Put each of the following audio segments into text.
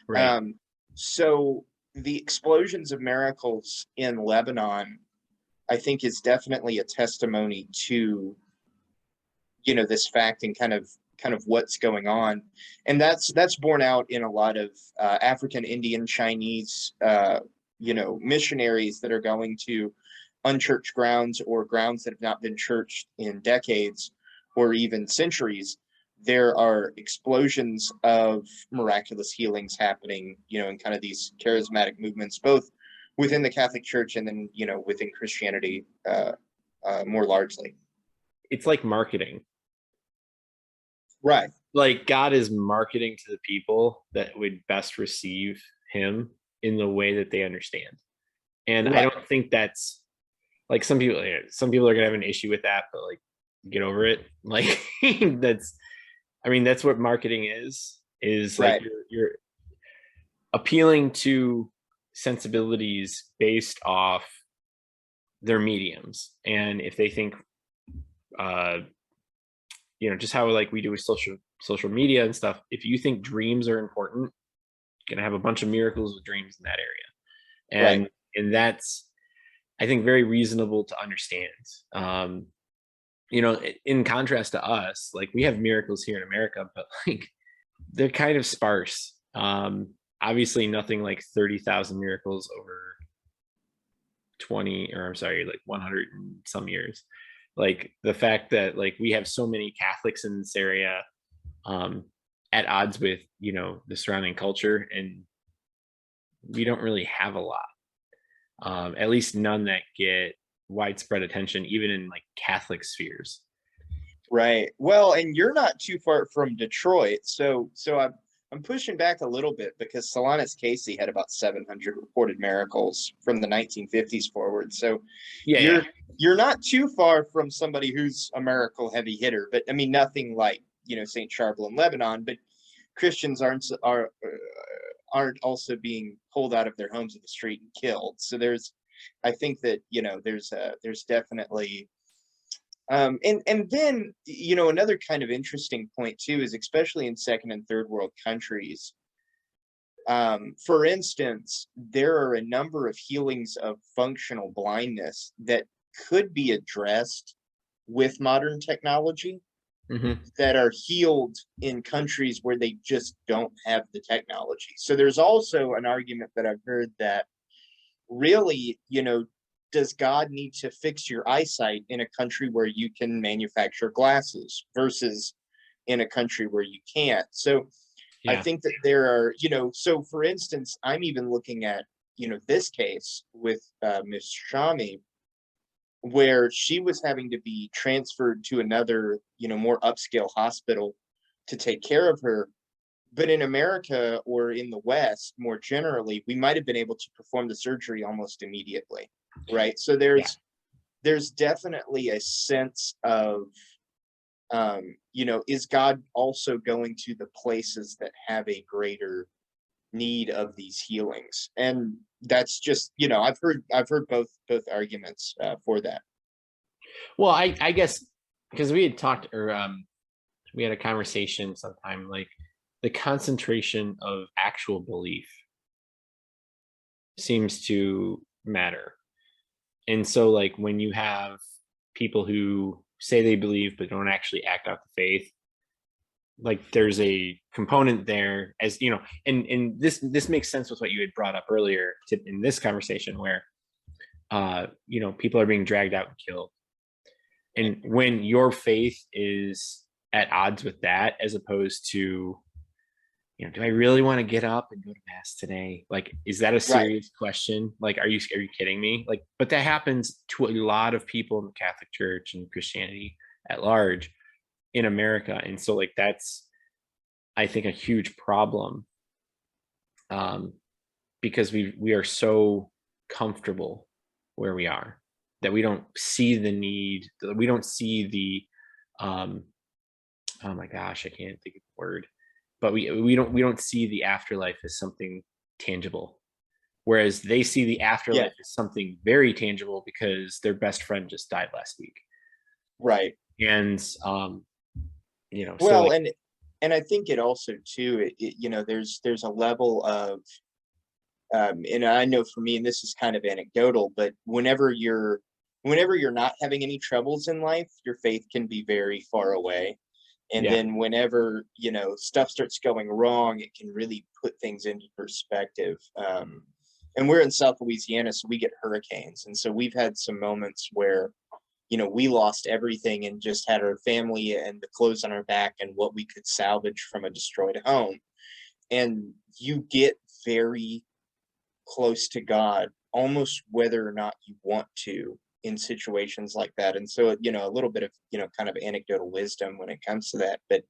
Right. So the explosions of miracles in Lebanon, I think, is definitely a testimony to, this fact and kind of what's going on. And that's borne out in a lot of African, Indian, Chinese, missionaries that are going to unchurched grounds or grounds that have not been churched in decades or even centuries. There are explosions of miraculous healings happening, in kind of these charismatic movements, both within the Catholic Church and then, within Christianity more largely. It's like marketing. Right. Like God is marketing to the people that would best receive him in the way that they understand. And Right. I don't think that's like some people are gonna have an issue with that, but like get over it. Like that's what marketing is like Right. you're appealing to sensibilities based off their mediums. And if they think just how like we do with social media and stuff, if you think dreams are important, you're gonna have a bunch of miracles with dreams in that area. Right. And that's, I think, very reasonable to understand. In contrast to us, like we have miracles here in America, but like they're kind of sparse. Obviously nothing like 30,000 miracles over 100 and some years. Like the fact that like we have so many Catholics in this area, at odds with, the surrounding culture, and we don't really have a lot, at least none that get widespread attention, even in like Catholic spheres. Right. Well, and you're not too far from Detroit, so I'm pushing back a little bit because Solanus Casey had about 700 reported miracles from the 1950s forward. So Yeah, you're not too far from somebody who's a miracle heavy hitter, but I mean nothing like St. Charbel in Lebanon. But Christians aren't also being pulled out of their homes in the street and killed. So I think that there's definitely and then another kind of interesting point too is, especially in second and third world countries, for instance, there are a number of healings of functional blindness that could be addressed with modern technology, that are healed in countries where they just don't have the technology. So there's also an argument that I've heard that really, does God need to fix your eyesight in a country where you can manufacture glasses versus in a country where you can't? So I think that there are, so for instance, I'm even looking at, this case with Miss Shami, where she was having to be transferred to another, more upscale hospital to take care of her. But in America or in the West, more generally, we might have been able to perform the surgery almost immediately, right? So there's definitely a sense of, is God also going to the places that have a greater need of these healings? And that's just, I've heard both arguments for that. Well, I guess because we had talked, or we had a conversation sometime, like the concentration of actual belief seems to matter. And so like when you have people who say they believe but don't actually act out the faith, like there's a component there, as and this makes sense with what you had brought up earlier in this conversation, where people are being dragged out and killed. And when your faith is at odds with that, as opposed to, do I really want to get up and go to mass today? Like, is that a serious question? Like, are you kidding me? Like, but that happens to a lot of people in the Catholic Church and Christianity at large in America. And so like, that's, I think, a huge problem, because we are so comfortable where we are that we don't see the need, we don't see the, oh my gosh, I can't think of the word, but we don't see the afterlife as something tangible, whereas they see the afterlife as something very tangible because their best friend just died last week. Right. And well, and and I think it also too, there's a level of, and I know for me, and this is kind of anecdotal, but whenever you're not having any troubles in life, your faith can be very far away. And Yeah. then whenever, stuff starts going wrong, it can really put things into perspective. And we're in South Louisiana, so we get hurricanes. And so we've had some moments where, we lost everything and just had our family and the clothes on our back and what we could salvage from a destroyed home. And you get very close to God, almost whether or not you want to, in situations like that. And so, a little bit of, kind of anecdotal wisdom when it comes to that. But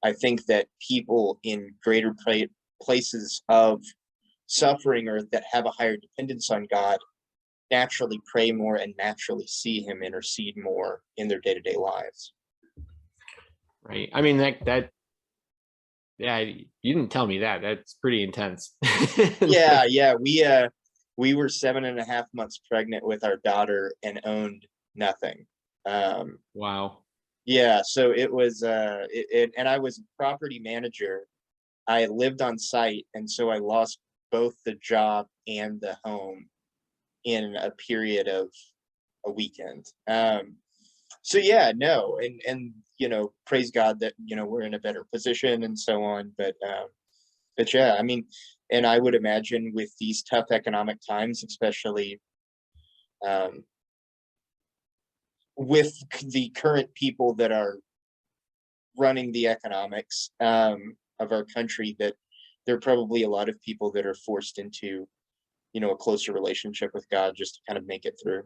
I think that people in greater places of suffering, or that have a higher dependence on God, naturally pray more and naturally see him intercede more in their day-to-day lives. Right. I mean, that yeah, you didn't tell me that. That's pretty intense. Yeah, Like, yeah. We were 7.5 months pregnant with our daughter and owned nothing. Um, wow. yeah, so it was and I was a property manager. I lived on site, and so I lost both the job and the home in a period of a weekend. So yeah, no, and praise God that we're in a better position and so on. But yeah, I mean, and I would imagine with these tough economic times, especially um, with the current people that are running the economics of our country, that there are probably a lot of people that are forced into a closer relationship with God just to kind of make it through.